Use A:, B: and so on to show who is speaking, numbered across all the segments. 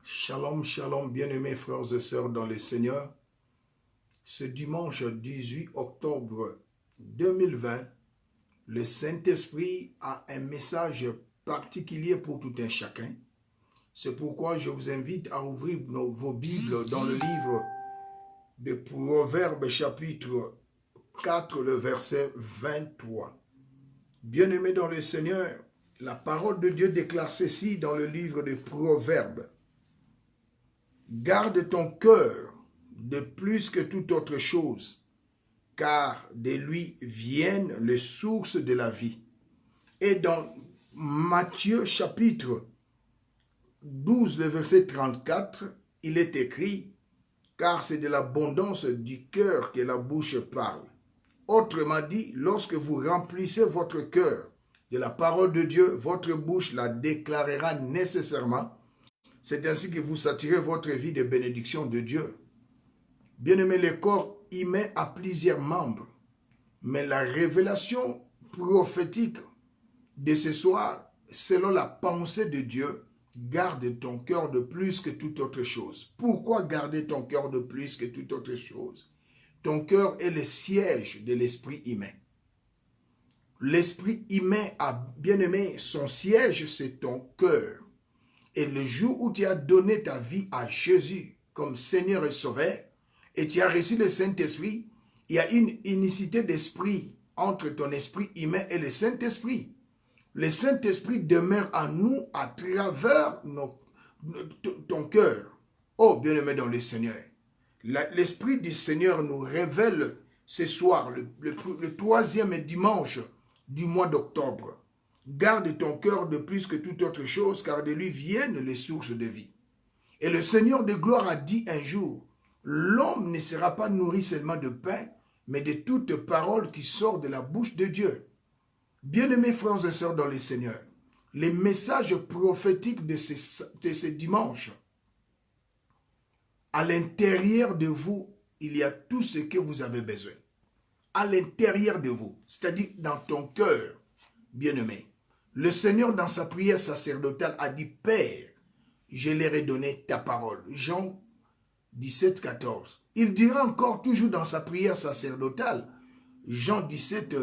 A: Shalom, shalom, bien-aimés frères et sœurs dans le Seigneur. Ce dimanche 18 octobre 2020, le Saint-Esprit a un message particulier pour tout un chacun. C'est pourquoi je vous invite à ouvrir vos Bibles dans le livre de Proverbes chapitre 4, le verset 23. Bien-aimés dans le Seigneur, la parole de Dieu déclare ceci dans le livre de Proverbes. Garde ton cœur de plus que toute autre chose, car de lui viennent les sources de la vie. Et dans Matthieu chapitre 12, le verset 34, il est écrit, car c'est de l'abondance du cœur que la bouche parle. Autrement dit, lorsque vous remplissez votre cœur de la parole de Dieu, votre bouche la déclarera nécessairement. C'est ainsi que vous saturez votre vie de bénédiction de Dieu. Bien-aimé, le corps humain a plusieurs membres, mais la révélation prophétique de ce soir, selon la pensée de Dieu, garde ton cœur de plus que toute autre chose. Pourquoi garder ton cœur de plus que toute autre chose? Ton cœur est le siège de l'esprit humain. L'esprit humain a, bien-aimé, son siège, c'est ton cœur. Et le jour où tu as donné ta vie à Jésus comme Seigneur et Sauveur, et tu as reçu le Saint-Esprit, il y a une unicité d'esprit entre ton esprit humain et le Saint-Esprit. Le Saint-Esprit demeure en nous à travers ton cœur. Oh, bien-aimé dans le Seigneur, l'Esprit du Seigneur nous révèle ce soir, le troisième dimanche du mois d'octobre. Garde ton cœur de plus que toute autre chose, car de lui viennent les sources de vie. Et le Seigneur de gloire a dit un jour, l'homme ne sera pas nourri seulement de pain, mais de toute parole qui sort de la bouche de Dieu. Bien-aimés frères et sœurs dans le Seigneur, les messages prophétiques de ce dimanche, à l'intérieur de vous, il y a tout ce que vous avez besoin. À l'intérieur de vous, c'est-à-dire dans ton cœur, bien-aimé. Le Seigneur, dans sa prière sacerdotale, a dit, Père, je leur ai donné ta parole. Jean 17, 14. Il dira encore, toujours dans sa prière sacerdotale, Jean 17,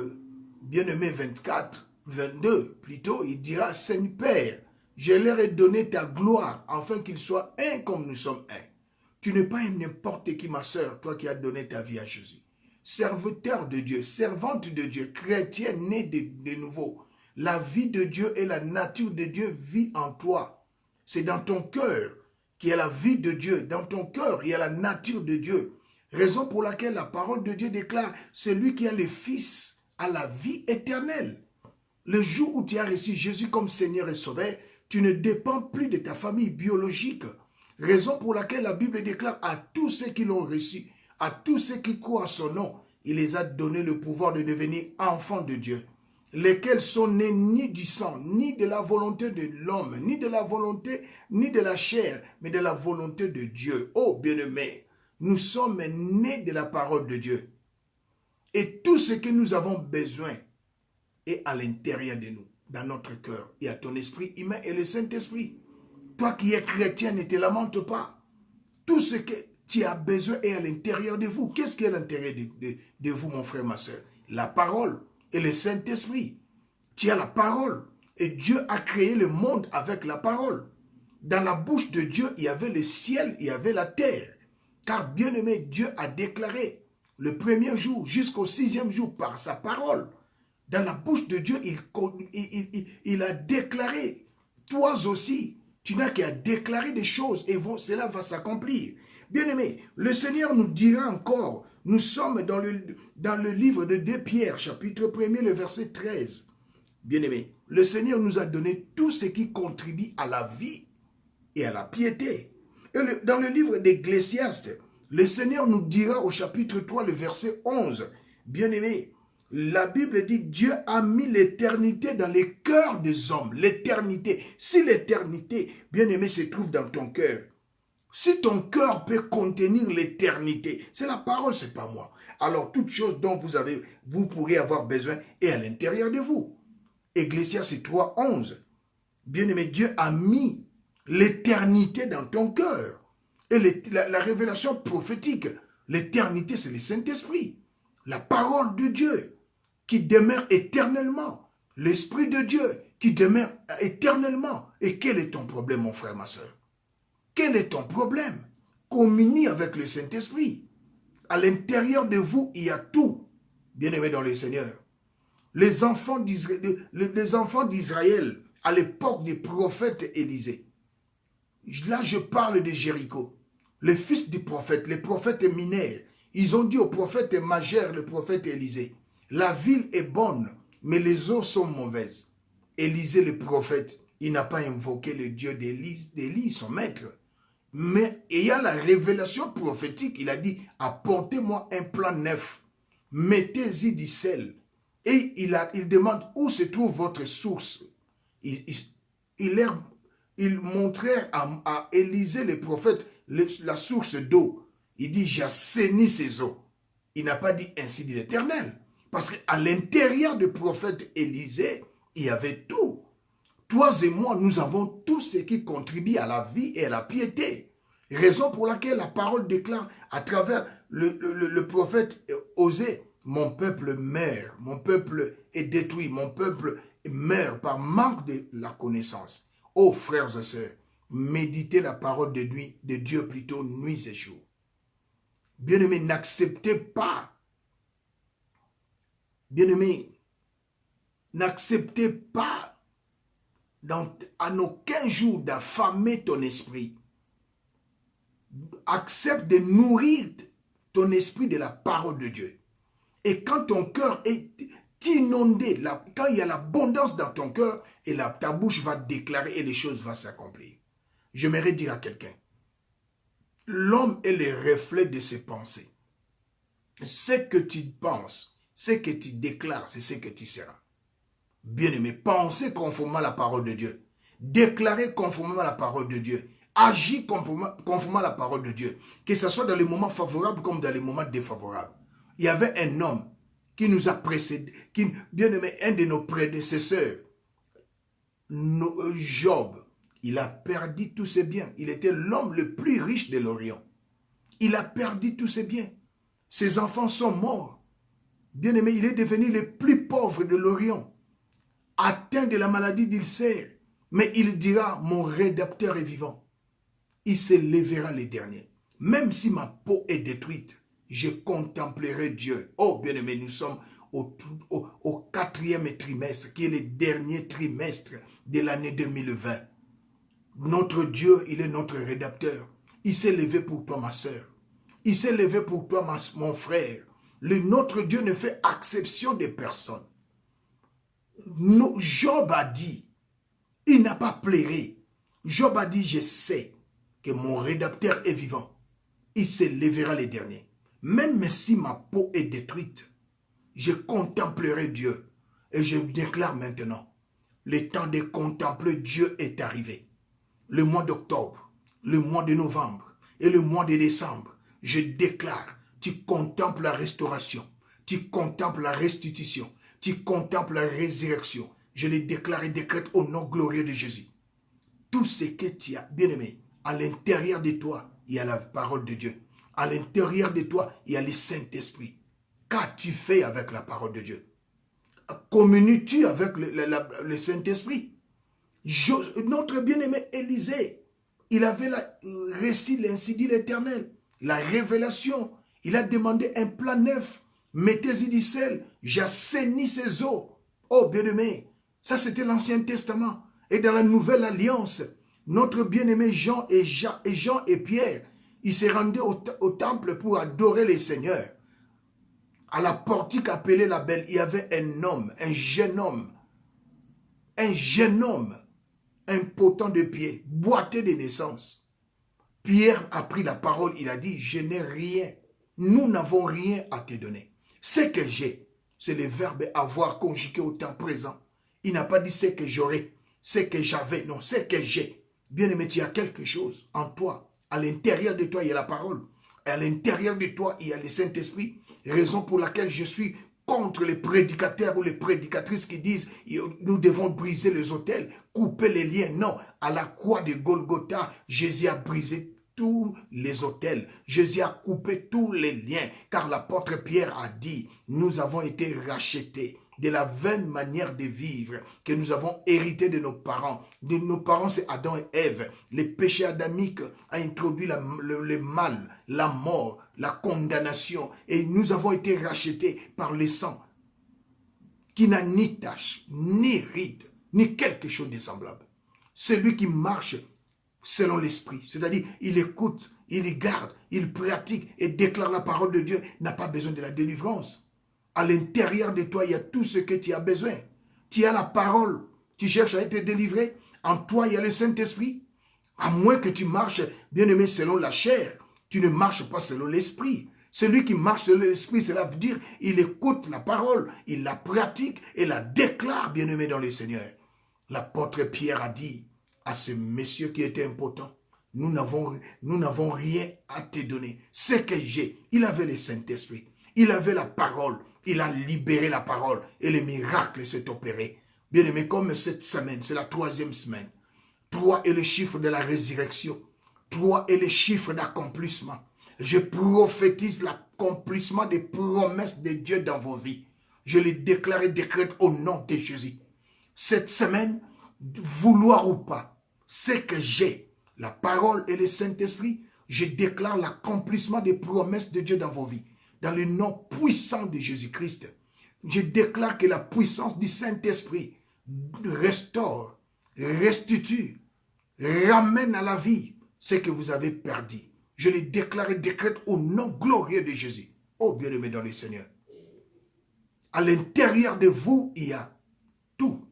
A: bien-aimé 24, 22, plutôt, il dira, Seigneur Père, je leur ai donné ta gloire, afin qu'ils soient un comme nous sommes un. Tu n'es pas n'importe qui, ma sœur, toi qui as donné ta vie à Jésus. Serviteur de Dieu, servante de Dieu, chrétien né de nouveau. La vie de Dieu et la nature de Dieu vit en toi. C'est dans ton cœur qu'il y a la vie de Dieu. Dans ton cœur, il y a la nature de Dieu. Raison pour laquelle la parole de Dieu déclare, celui qui a le Fils a la vie éternelle. Le jour où tu as reçu Jésus comme Seigneur et Sauveur, tu ne dépends plus de ta famille biologique. Raison pour laquelle la Bible déclare à tous ceux qui l'ont reçu, à tous ceux qui croient à son nom, il les a donné le pouvoir de devenir enfants de Dieu, lesquels sont nés ni du sang, ni de la volonté de l'homme, ni de la volonté, ni de la chair, mais de la volonté de Dieu. Oh bien-aimés, nous sommes nés de la parole de Dieu. Et tout ce que nous avons besoin est à l'intérieur de nous, dans notre cœur. Il y a ton esprit humain et le Saint-Esprit. Toi qui es chrétien, ne te lamente pas. Tout ce que tu as besoin est à l'intérieur de vous. Qu'est-ce qui est à l'intérieur de vous, mon frère, ma soeur? La parole et le Saint-Esprit. Tu as la parole. Et Dieu a créé le monde avec la parole. Dans la bouche de Dieu, il y avait le ciel, il y avait la terre. Car bien aimé, Dieu a déclaré le premier jour jusqu'au 6e jour par sa parole. Dans la bouche de Dieu, il a déclaré. Toi aussi, tu n'as qu'à déclarer des choses et cela va s'accomplir. Bien-aimé, le Seigneur nous dira encore, nous sommes dans le livre de 2 Pierre, chapitre 1er, le verset 13. Bien-aimé, le Seigneur nous a donné tout ce qui contribue à la vie et à la piété. Et dans le livre d'Ecclésiaste, le Seigneur nous dira au chapitre 3, le verset 11, bien-aimé, la Bible dit, Dieu a mis l'éternité dans les cœurs des hommes. L'éternité. Si l'éternité, bien-aimé, se trouve dans ton cœur, si ton cœur peut contenir l'éternité, c'est la parole, c'est pas moi. Alors, toute chose dont vous pourrez avoir besoin est à l'intérieur de vous. Ecclésiaste 3, 11. Bien-aimé, Dieu a mis l'éternité dans ton cœur. Et la révélation prophétique, l'éternité, c'est le Saint-Esprit. La parole de Dieu qui demeure éternellement. L'Esprit de Dieu qui demeure éternellement. Et quel est ton problème, mon frère, ma soeur? Quel est ton problème? Communie avec le Saint-Esprit. À l'intérieur de vous, il y a tout, bien-aimés dans le Seigneur. Les enfants d'Israël, à l'époque du prophète Élisée, là je parle de Jéricho, les fils du prophète, les prophètes mineurs, ils ont dit au prophète majeur, le prophète Élisée, la ville est bonne, mais les eaux sont mauvaises. Élisée, le prophète, il n'a pas invoqué le Dieu d'Élie, son maître. Mais ayant la révélation prophétique, il a dit, apportez-moi un plan neuf, mettez-y du sel. Et il demande où se trouve votre source. Il montrait à Élisée, le prophète, la source d'eau. Il dit, j'assainis ces eaux. Il n'a pas dit ainsi dit l'Éternel. Parce qu'à l'intérieur du prophète Élisée, il y avait tout. Toi et moi, nous avons tout ce qui contribue à la vie et à la piété. Raison pour laquelle la parole déclare à travers le prophète Osée, mon peuple meurt, mon peuple est détruit, mon peuple meurt par manque de la connaissance. Ô frères et sœurs, méditez la parole de Dieu plutôt nuit et jour. Bien-aimés, n'acceptez pas, bien-aimés, n'acceptez pas en aucun jour d'affamer ton esprit. Accepte de nourrir ton esprit de la parole de Dieu. Et quand ton cœur est inondé, quand il y a l'abondance dans ton cœur, et ta bouche va déclarer et les choses vont s'accomplir. J'aimerais dire à quelqu'un, l'homme est le reflet de ses pensées. Ce que tu penses, ce que tu déclares, c'est ce que tu seras. Bien-aimé, pensez conformément à la parole de Dieu. Déclarez conformément à la parole de Dieu. Agis conformément à la parole de Dieu. Que ce soit dans les moments favorables comme dans les moments défavorables. Il y avait un homme qui nous a précédé, bien-aimé, un de nos prédécesseurs, Job. Il a perdu tous ses biens. Il était l'homme le plus riche de l'Orient. Il a perdu tous ses biens. Ses enfants sont morts. Bien-aimé, il est devenu le plus pauvre de l'Orient. Atteint de la maladie d'ulcère. Mais il dira, mon rédempteur est vivant. Il se lèvera le dernier. Même si ma peau est détruite, je contemplerai Dieu. Oh, bien-aimé, nous sommes au 4e trimestre, qui est le dernier trimestre de l'année 2020. Notre Dieu, il est notre rédempteur. Il s'est levé pour toi, ma soeur. Il s'est levé pour toi, mon frère. Notre Dieu ne fait exception de personne. Job a dit, il n'a pas pleuré. Job a dit, je sais que mon rédempteur est vivant. Il se lèvera le dernier. Même si ma peau est détruite, je contemplerai Dieu. Et je déclare maintenant, le temps de contempler Dieu est arrivé. Le mois d'octobre, le mois de novembre et le mois de décembre, je déclare, tu contemples la restauration, tu contemples la restitution, tu contemples la résurrection. Je le déclare et décrète au nom glorieux de Jésus. Tout ce que tu as, bien-aimé, à l'intérieur de toi, il y a la parole de Dieu. À l'intérieur de toi, il y a le Saint-Esprit. Qu'as-tu fait avec la parole de Dieu? Communies-tu avec le Saint-Esprit? Notre bien-aimé Élisée, il avait récit l'ainsi dit l'Éternel, la révélation. Il a demandé un plan neuf. Mettez-y du sel, j'assainis ces eaux. Oh bien-aimé, ça c'était l'Ancien Testament. Et dans la Nouvelle Alliance, notre bien-aimé Jean et Pierre, ils se rendaient au temple pour adorer les seigneurs. À la portique appelée la Belle, il y avait un homme, un jeune homme, impotent de pied, boiteux de naissance. Pierre a pris la parole, il a dit, je n'ai rien, nous n'avons rien à te donner. Ce que j'ai, c'est le verbe avoir conjugué au temps présent. Il n'a pas dit ce que j'aurais, ce que j'avais, non, ce que j'ai. Bien-aimé, il y a quelque chose en toi. À l'intérieur de toi, il y a la parole. À l'intérieur de toi, il y a le Saint-Esprit. Raison pour laquelle je suis contre les prédicateurs ou les prédicatrices qui disent nous devons briser les autels, couper les liens. Non, à la croix de Golgotha, Jésus a brisé tous les autels. Jésus a coupé tous les liens, car l'apôtre Pierre a dit, nous avons été rachetés de la vaine manière de vivre que nous avons hérité de nos parents. De nos parents, c'est Adam et Ève. Le péché adamique a introduit le mal, la mort, la condamnation. Et nous avons été rachetés par le sang qui n'a ni tache, ni ride, ni quelque chose de semblable. Celui qui marche selon l'esprit, c'est-à-dire il écoute, il garde, il pratique et déclare la parole de Dieu, n'a pas besoin de la délivrance. À l'intérieur de toi, il y a tout ce que tu as besoin. Tu as la parole, tu cherches à être délivré. En toi, il y a le Saint-Esprit. À moins que tu marches, bien aimé, selon la chair, tu ne marches pas selon l'esprit. Celui qui marche selon l'esprit, cela veut dire il écoute la parole, il la pratique et la déclare, bien aimé, dans le Seigneur. L'apôtre Pierre a dit à ce monsieur qui était impotent, nous n'avons rien à te donner. Ce que j'ai, il avait le Saint-Esprit, il avait la parole, il a libéré la parole et le miracle s'est opéré. Bien aimé, comme cette semaine, c'est la 3e semaine. 3 est le chiffre de la résurrection. 3 est le chiffre d'accomplissement. Je prophétise l'accomplissement des promesses de Dieu dans vos vies. Je les déclare et décrète au nom de Jésus. Cette semaine, vouloir ou pas, ce que j'ai, la parole et le Saint-Esprit, je déclare l'accomplissement des promesses de Dieu dans vos vies. Dans le nom puissant de Jésus-Christ, je déclare que la puissance du Saint-Esprit restaure, restitue, ramène à la vie ce que vous avez perdu. Je le déclare et décrète au nom glorieux de Jésus. Oh bien-aimé dans le Seigneur. À l'intérieur de vous, il y a tout.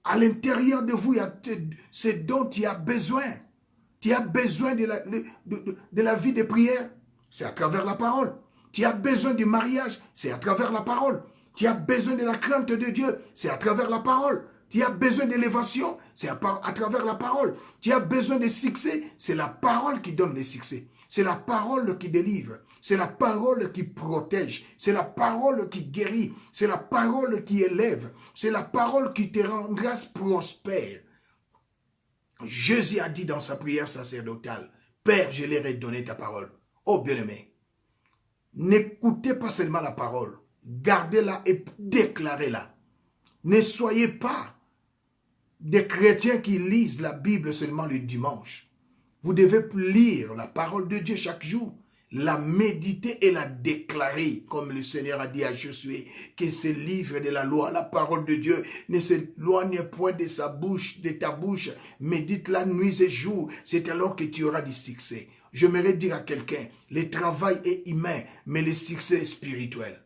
A: À l'intérieur de vous, il y a ce dont tu as besoin. Tu as besoin de la vie de prière. C'est à travers la parole. Tu as besoin du mariage, c'est à travers la parole. Tu as besoin de la crainte de Dieu, c'est à travers la parole. Tu as besoin d'élévation, c'est à travers la parole. Tu as besoin de succès, c'est la parole qui donne le succès. C'est la parole qui délivre. C'est la parole qui protège. C'est la parole qui guérit. C'est la parole qui élève. C'est la parole qui te rend grâce prospère. Jésus a dit dans sa prière sacerdotale, Père, je leur ai donné ta parole. Oh bien-aimé, n'écoutez pas seulement la parole, gardez-la et déclarez-la. Ne soyez pas des chrétiens qui lisent la Bible seulement le dimanche. Vous devez lire la parole de Dieu chaque jour, la méditer et la déclarer, comme le Seigneur a dit à Josué, que ce livre de la loi, la parole de Dieu, ne s'éloigne point de sa bouche, de ta bouche, médite-la nuit et jour, c'est alors que tu auras du succès. J'aimerais dire à quelqu'un, le travail est humain, mais le succès est spirituel.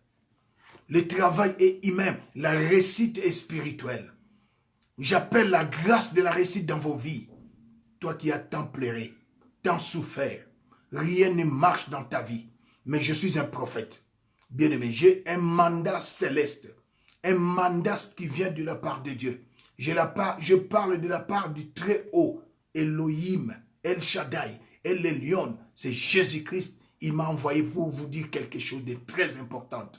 A: Le travail est humain, la réussite est spirituelle. J'appelle la grâce de la réussite dans vos vies. Toi qui as tant pleuré, tant souffert, rien ne marche dans ta vie. Mais je suis un prophète. Bien-aimé, j'ai un mandat céleste, un mandat qui vient de la part de Dieu. Je parle de la part du Très-Haut, Elohim, El Shaddai, El Elyon, c'est Jésus-Christ. Il m'a envoyé pour vous dire quelque chose de très important.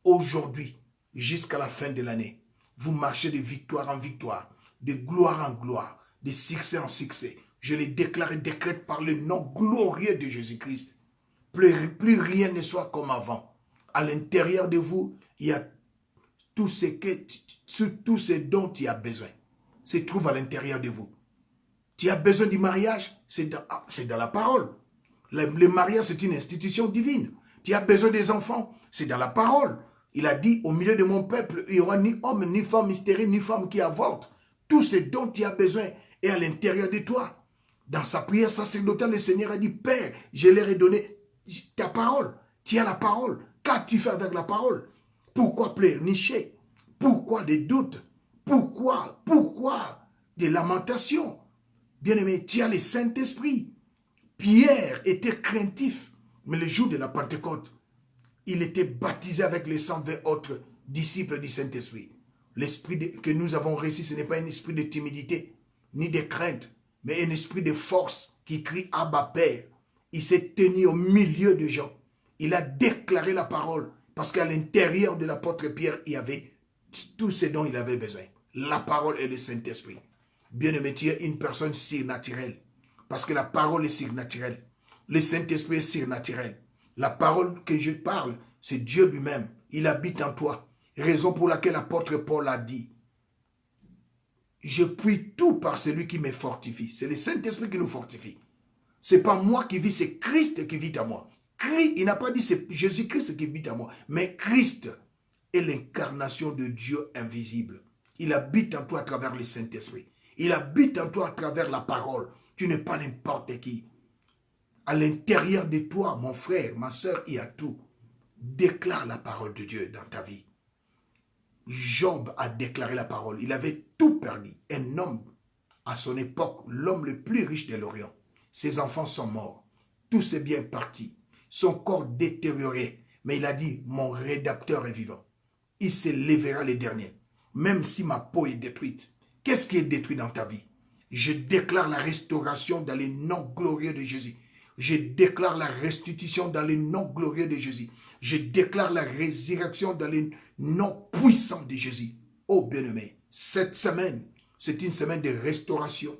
A: Aujourd'hui, jusqu'à la fin de l'année, vous marchez de victoire en victoire, de gloire en gloire, de succès en succès. Je les déclare et décrète par le nom glorieux de Jésus-Christ. Plus rien ne soit comme avant. À l'intérieur de vous, il y a tout ce dont tu as besoin. Se trouve à l'intérieur de vous. Tu as besoin du mariage, c'est dans la parole. Le mariage, c'est une institution divine. Tu as besoin des enfants, c'est dans la parole. Il a dit, au milieu de mon peuple, il n'y aura ni homme, ni femme stérile, ni femme qui avorte. Tout ce dont tu as besoin est à l'intérieur de toi. Dans sa prière sacerdotale, le Seigneur a dit, Père, je leur ai donné ta parole. Tu as la parole. Qu'as-tu fait avec la parole? Pourquoi pleurnicher? Pourquoi des doutes? Pourquoi des lamentations? Bien-aimé, tu as le Saint-Esprit. Pierre était craintif, mais le jour de la Pentecôte, il était baptisé avec les 120 autres disciples du Saint-Esprit. L'esprit que nous avons reçu, ce n'est pas un esprit de timidité, ni de crainte, mais un esprit de force qui crie « Abba Père ». Il s'est tenu au milieu des gens. Il a déclaré la parole. Parce qu'à l'intérieur de l'apôtre Pierre, il y avait tout ce dont il avait besoin. La parole et le Saint-Esprit. Bien-aimé, tu es une personne surnaturelle. Parce que la parole est surnaturelle. Le Saint-Esprit est surnaturel. La parole que je parle, c'est Dieu lui-même. Il habite en toi. Raison pour laquelle l'apôtre Paul a dit, je puis tout par celui qui me fortifie. C'est le Saint-Esprit qui nous fortifie. Ce n'est pas moi qui vis, c'est Christ qui vit en moi. Il n'a pas dit c'est Jésus-Christ qui vit en moi, mais Christ est l'incarnation de Dieu invisible. Il habite en toi à travers le Saint-Esprit. Il habite en toi à travers la parole. Tu n'es pas n'importe qui. À l'intérieur de toi, mon frère, ma soeur, il y a tout. Déclare la parole de Dieu dans ta vie. Job a déclaré la parole. Il avait tout perdu. Un homme, à son époque, l'homme le plus riche de l'Orient. Ses enfants sont morts. Tout s'est bien parti. Son corps détérioré. Mais il a dit, mon rédacteur est vivant. Il se lèvera le dernier. Même si ma peau est détruite. Qu'est-ce qui est détruit dans ta vie? Je déclare la restauration dans les noms glorieux de Jésus. Je déclare la restitution dans les noms glorieux de Jésus. Je déclare la résurrection dans les noms puissants de Jésus. Oh bien-aimé, cette semaine, c'est une semaine de restauration.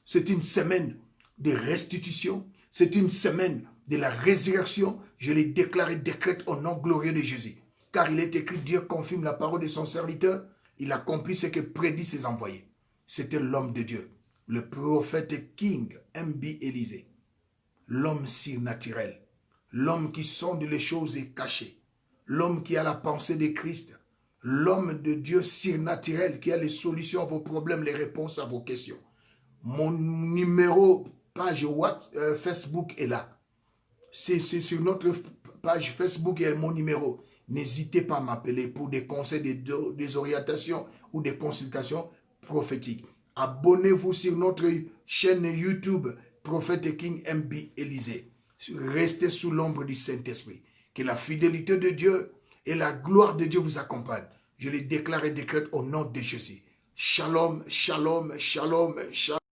A: C'est une semaine de restitution. C'est une semaine de la résurrection. Je les déclare et décrète au nom glorieux de Jésus. Car il est écrit, Dieu confirme la parole de son serviteur. Il accomplit ce que prédit ses envoyés. C'était l'homme de Dieu, le prophète King M.B. Élisée. L'homme surnaturel, l'homme qui sonde les choses cachées, l'homme qui a la pensée de Christ, l'homme de Dieu surnaturel qui a les solutions à vos problèmes, les réponses à vos questions. Mon numéro, page Facebook est là. C'est sur notre page Facebook, il y a mon numéro. N'hésitez pas à m'appeler pour des conseils, des orientations ou des consultations prophétiques. Abonnez-vous sur notre chaîne YouTube, Prophète King M.B. Élisée. Restez sous l'ombre du Saint-Esprit. Que la fidélité de Dieu et la gloire de Dieu vous accompagnent. Je les déclare et décrète au nom de Jésus. Shalom, shalom, shalom, shalom.